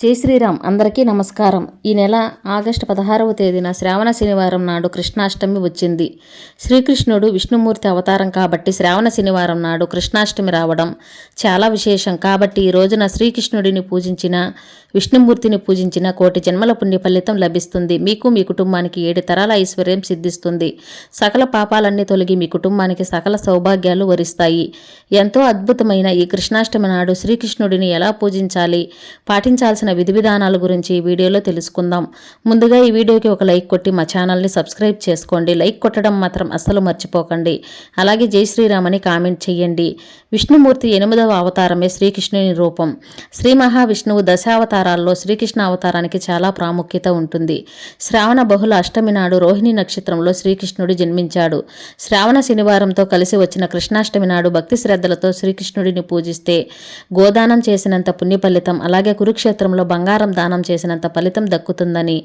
జై శ్రీరామ్. అందరికీ నమస్కారం. ఈ నెల ఆగస్టు 16వ తేదీన శ్రావణ శనివారం నాడు కృష్ణాష్టమి వచ్చింది. శ్రీకృష్ణుడు విష్ణుమూర్తి అవతారం కాబట్టి శ్రావణ శనివారం నాడు కృష్ణాష్టమి రావడం చాలా విశేషం. కాబట్టి ఈ రోజున శ్రీకృష్ణుడిని పూజించిన, విష్ణుమూర్తిని పూజించిన కోటి జన్మల పుణ్య ఫలితం లభిస్తుంది. మీకు, మీ కుటుంబానికి 7 తరాల ఐశ్వర్యం సిద్ధిస్తుంది. సకల పాపాలన్నీ తొలగి మీ కుటుంబానికి సకల సౌభాగ్యాలు వరిస్తాయి. ఎంతో అద్భుతమైన ఈ కృష్ణాష్టమి నాడు శ్రీకృష్ణుడిని ఎలా పూజించాలి, పాటించాల్సిన విధి విధానాల గురించి ఈ వీడియోలో తెలుసుకుందాం. ముందుగా ఈ వీడియోకి ఒక లైక్ కొట్టి మా ఛానల్ని సబ్స్క్రైబ్ చేసుకోండి. లైక్ కొట్టడం మాత్రం అస్సలు మర్చిపోకండి. అలాగే జై శ్రీరామ్ అని కామెంట్ చేయండి. విష్ణుమూర్తి 8వ అవతారమే శ్రీకృష్ణుని రూపం. శ్రీ మహావిష్ణువు దశావతారాల్లో శ్రీకృష్ణ అవతారానికి చాలా ప్రాముఖ్యత ఉంటుంది. శ్రావణ బహుళ అష్టమి నాడు రోహిణి నక్షత్రంలో శ్రీకృష్ణుడు జన్మించాడు. శ్రావణ శనివారంతో కలిసి వచ్చిన కృష్ణాష్టమి నాడు భక్తి శ్రద్ధలతో శ్రీకృష్ణుడిని పూజిస్తే గోదానం చేసినంత పుణ్య ఫలితం, అలాగే కురుక్షేత్రంలో బంగారం దానం చేసినంత ఫలితం దక్కుతుందని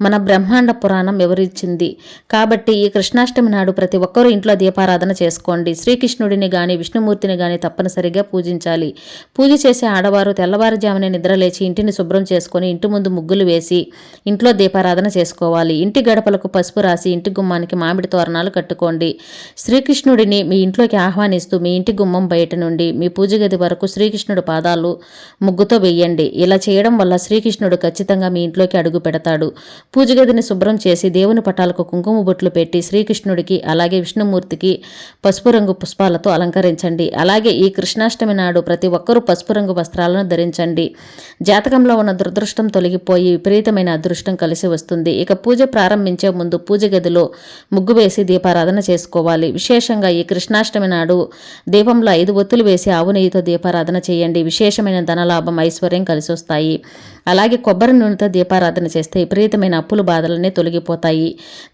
మన బ్రహ్మాండ పురాణం వివరించింది. కాబట్టి ఈ కృష్ణాష్టమి నాడు ప్రతి ఒక్కరూ ఇంట్లో దీపారాధన చేసుకోండి. శ్రీకృష్ణుడిని గాని విష్ణుమూర్తిని గాని తప్పనిసరిగా పూజించాలి. పూజ చేసే ఆడవారు తెల్లవారుజామునే నిద్రలేచి ఇంటిని శుభ్రం చేసుకొని ఇంటి ముందు ముగ్గులు వేసి ఇంట్లో దీపారాధన చేసుకోవాలి. ఇంటి గడపలకు పసుపు రాసి ఇంటి గుమ్మానికి మామిడి తోరణాలు కట్టుకోండి. శ్రీకృష్ణుడిని మీ ఇంట్లోకి ఆహ్వానిస్తూ మీ ఇంటి గుమ్మం బయట నుండి మీ పూజ గది వరకు శ్రీకృష్ణుడి పాదాలు ముగ్గుతో వేయండి. ఇలా చేయడం వల్ల శ్రీకృష్ణుడు ఖచ్చితంగా మీ ఇంట్లోకి అడుగు పెడతాడు. పూజ గదిని శుభ్రం చేసి దేవుని పటాలకు కుంకుమ బొట్లు పెట్టి శ్రీకృష్ణుడికి అలాగే విష్ణుమూర్తికి పసుపు రంగు పుష్పాలతో అలంకరించండి. అలాగే ఈ కృష్ణాష్టమి నాడు ప్రతి ఒక్కరూ పసుపు రంగు వస్త్రాలను ధరించండి. జాతకంలో ఉన్న దురదృష్టం తొలగిపోయి విపరీతమైన అదృష్టం కలిసి వస్తుంది. ఇక పూజ ప్రారంభించే ముందు పూజ గదిలో ముగ్గు వేసి దీపారాధన చేసుకోవాలి. విశేషంగా ఈ కృష్ణాష్టమి నాడు దీపంలో 5 ఒత్తులు వేసి ఆవు నెయ్యితో దీపారాధన చేయండి. విశేషమైన ధనలాభం, ఐశ్వర్యం కలిసి వస్తాయి. అలాగే కొబ్బరి నూనెతో దీపారాధన చేస్తే విపరీతమైన అప్పులు బాధలన్నీ తొలగిపోతాయి.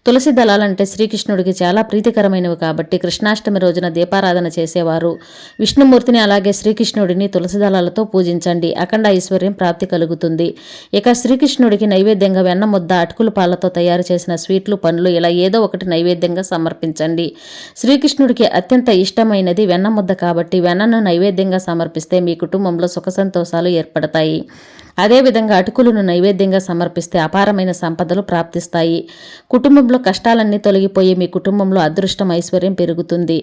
తులసి దళాలంటే శ్రీకృష్ణుడికి చాలా ప్రీతికరమైనవి కాబట్టి కృష్ణాష్టమి రోజున దీపారాధన చేసేవారు విష్ణుమూర్తిని అలాగే శ్రీకృష్ణుడిని తులసి దళాలతో పూజించండి. అఖండ ఐశ్వర్యం ప్రాప్తి కలుగుతుంది. ఇక శ్రీకృష్ణుడికి నైవేద్యంగా వెన్న ముద్ద, అటుకుల పాలతో తయారు చేసిన స్వీట్లు, పండ్లు ఇలా ఏదో ఒకటి నైవేద్యంగా సమర్పించండి. శ్రీకృష్ణుడికి అత్యంత ఇష్టమైనది వెన్న ముద్ద కాబట్టి వెన్నను నైవేద్యంగా సమర్పిస్తే మీ కుటుంబంలో సుఖ సంతోషాలు ఏర్పడతాయి. అదేవిధంగా అటుకులను నైవేద్యంగా సమర్పిస్తే అపారమైన సంపదలు ప్రాప్తిస్తాయి. కుటుంబంలో కష్టాలన్నీ తొలగిపోయి మీ కుటుంబంలో అదృష్టం, ఐశ్వర్యం పెరుగుతుంది.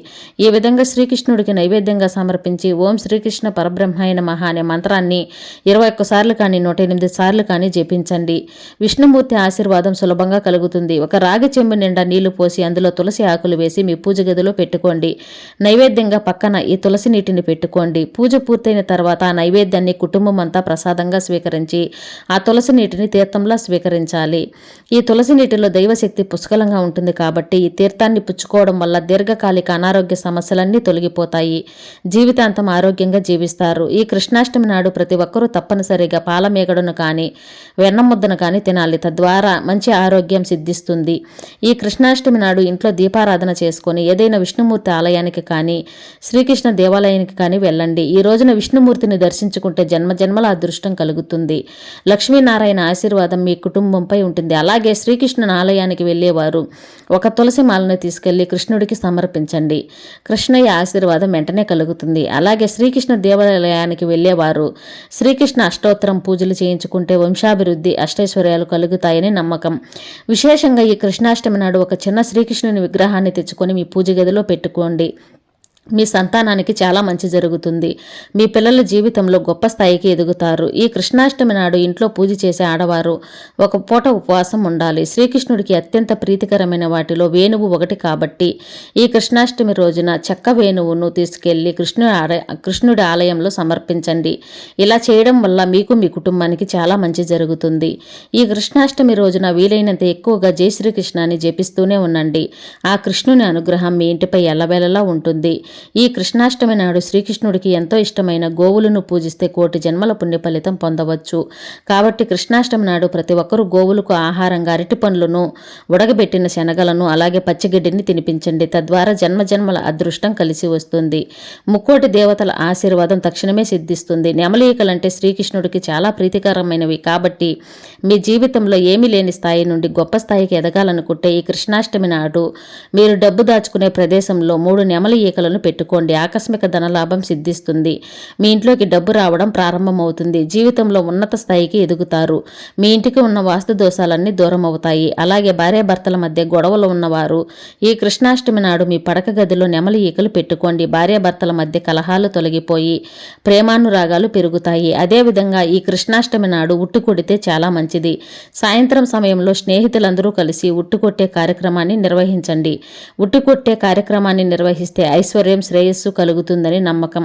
ఈ విధంగా శ్రీకృష్ణుడికి నైవేద్యంగా సమర్పించి ఓం శ్రీకృష్ణ పరబ్రహ్మాయ నమః అనే మంత్రాన్ని 21 సార్లు కానీ 108 సార్లు కానీ జపించండి. విష్ణుమూర్తి ఆశీర్వాదం సులభంగా కలుగుతుంది. ఒక రాగి చెంబు నిండా నీళ్లు పోసి అందులో తులసి ఆకులు వేసి మీ పూజ గదిలో పెట్టుకోండి. నైవేద్యంగా పక్కన ఈ తులసి నీటిని పెట్టుకోండి. పూజ పూర్తయిన తర్వాత ఆ నైవేద్యాన్ని కుటుంబం అంతా ప్రసాదంగా స్వీకరించి ఆ తులసి నీటిని తీర్థంలా స్వీకరించాలి. ఈ తులసి నీటిలో దైవశక్తి పుష్కలంగా ఉంటుంది కాబట్టి ఈ తీర్థాన్ని పుచ్చుకోవడం వల్ల దీర్ఘకాలిక అనారోగ్య సమస్యలన్నీ తొలగిపోతాయి. జీవితాంతం ఆరోగ్యంగా జీవిస్తారు. ఈ కృష్ణాష్టమి నాడు ప్రతి ఒక్కరూ తప్పనిసరిగా పాలమేగడను కానీ వెన్న ముద్దను కానీ తినాలి. తద్వారా మంచి ఆరోగ్యం సిద్ధిస్తుంది. ఈ కృష్ణాష్టమి నాడు ఇంట్లో దీపారాధన చేసుకొని ఏదైనా విష్ణుమూర్తి ఆలయానికి కానీ శ్రీకృష్ణ దేవాలయానికి కానీ వెళ్ళండి. ఈ రోజున విష్ణుమూర్తిని దర్శించుకుంటే జన్మజన్మల అదృష్టం కలుగుతుంది. లక్ష్మీనారాయణ ఆశీర్వాదం మీ కుటుంబంపై ఉంటుంది. అలాగే శ్రీకృష్ణుని ఆలయానికి వెళ్ళేవారు ఒక తులసి మాలను తీసుకెళ్లి కృష్ణుడికి సమర్పించండి. కృష్ణయ్య ఆశీర్వాదం వెంటనే కలుగుతుంది. అలాగే శ్రీకృష్ణ దేవాలయానికి వెళ్ళేవారు శ్రీకృష్ణ అష్టోత్తరం పూజలు చేయించుకుంటే వంశాభివృద్ధి, అష్టైశ్వర్యాలు కలుగుతాయని నమ్మకం. విశేషంగా ఈ కృష్ణాష్టమి నాడు ఒక చిన్న శ్రీకృష్ణుని విగ్రహాన్ని తెచ్చుకొని మీ పూజ గదిలో పెట్టుకోండి. మీ సంతానానికి చాలా మంచి జరుగుతుంది. మీ పిల్లల జీవితంలో గొప్ప స్థాయికి ఎదుగుతారు. ఈ కృష్ణాష్టమి నాడు ఇంట్లో పూజ చేసే ఆడవారు ఒక పూట ఉపవాసం ఉండాలి. శ్రీకృష్ణుడికి అత్యంత ప్రీతికరమైన వాటిలో వేణువు ఒకటి కాబట్టి ఈ కృష్ణాష్టమి రోజున చెక్క వేణువును తీసుకెళ్లి కృష్ణుడి ఆలయంలో సమర్పించండి. ఇలా చేయడం వల్ల మీకు, మీ కుటుంబానికి చాలా మంచి జరుగుతుంది. ఈ కృష్ణాష్టమి రోజున వీలైనంత ఎక్కువగా జై శ్రీకృష్ణ అని జపిస్తూనే ఉండండి. ఆ కృష్ణుని అనుగ్రహం మీ ఇంటిపై ఎల్లవేళలా ఉంటుంది. ఈ కృష్ణాష్టమి నాడు శ్రీకృష్ణుడికి ఎంతో ఇష్టమైన గోవులను పూజిస్తే కోటి జన్మల పుణ్య ఫలితం పొందవచ్చు. కాబట్టి కృష్ణాష్టమి నాడు ప్రతి ఒక్కరూ గోవులకు ఆహారంగా అరటి పండ్లను, ఉడకబెట్టిన శనగలను అలాగే పచ్చిగడ్డిని తినిపించండి. తద్వారా జన్మజన్మల అదృష్టం కలిసి వస్తుంది. ముక్కోటి దేవతల ఆశీర్వాదం తక్షణమే సిద్ధిస్తుంది. నెమలీకలంటే శ్రీకృష్ణుడికి చాలా ప్రీతికరమైనవి కాబట్టి మీ జీవితంలో ఏమీ లేని స్థాయి నుండి గొప్ప స్థాయికి ఎదగాలనుకుంటే ఈ కృష్ణాష్టమి నాడు మీరు డబ్బు దాచుకునే ప్రదేశంలో 3 నెమలి ఈకలను పెట్టుకోండి. ఆకస్మిక ధనలాభం సిద్ధిస్తుంది. మీ ఇంట్లోకి డబ్బు రావడం ప్రారంభమవుతుంది. జీవితంలో ఉన్నత స్థాయికి ఎదుగుతారు. మీ ఇంటికి ఉన్న వాస్తు దోషాలన్నీ దూరం అవుతాయి. అలాగే భార్యాభర్తల మధ్య గొడవలు ఉన్నవారు ఈ కృష్ణాష్టమి నాడు మీ పడక గదిలో నెమలి ఈకలు పెట్టుకోండి. భార్యాభర్తల మధ్య కలహాలు తొలగిపోయి ప్రేమానురాగాలు పెరుగుతాయి. అదేవిధంగా ఈ కృష్ణాష్టమి నాడు ఉట్టు కొడితే చాలా మంచిది. సాయంత్రం సమయంలో స్నేహితులందరూ కలిసి ఉట్టు కొట్టే కార్యక్రమాన్ని నిర్వహించండి. ఉట్టు కొట్టే కార్యక్రమాన్ని నిర్వహిస్తే ఐశ్వర్యం, శ్రేయస్సు కలుగుతుందని నమ్మకం.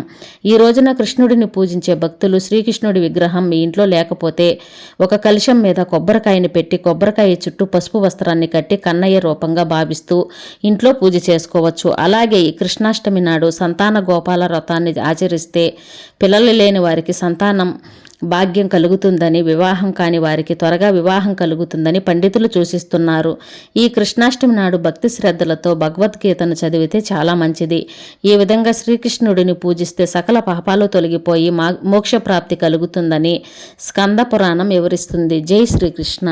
ఈ రోజున కృష్ణుడిని పూజించే భక్తులు శ్రీకృష్ణుడి విగ్రహం మీ ఇంట్లో లేకపోతే ఒక కలశం మీద కొబ్బరికాయని పెట్టి కొబ్బరికాయ చుట్టూ పసుపు వస్త్రాన్ని కట్టి కన్నయ్య రూపంగా భావిస్తూ ఇంట్లో పూజ చేసుకోవచ్చు. అలాగే ఈ కృష్ణాష్టమి నాడు సంతాన గోపాల వ్రతాన్ని ఆచరిస్తే పిల్లలు లేని వారికి సంతానం భాగ్యం కలుగుతుందని, వివాహం కాని వారికి త్వరగా వివాహం కలుగుతుందని పండితులు సూచిస్తున్నారు. ఈ కృష్ణాష్టమి నాడు భక్తి శ్రద్ధలతో భగవద్గీతను చదివితే చాలా మంచిది. ఈ విధంగా శ్రీకృష్ణుడిని పూజిస్తే సకల పాపాలు తొలగిపోయి మోక్షప్రాప్తి కలుగుతుందని స్కంద పురాణం వివరిస్తుంది. జై శ్రీకృష్ణ.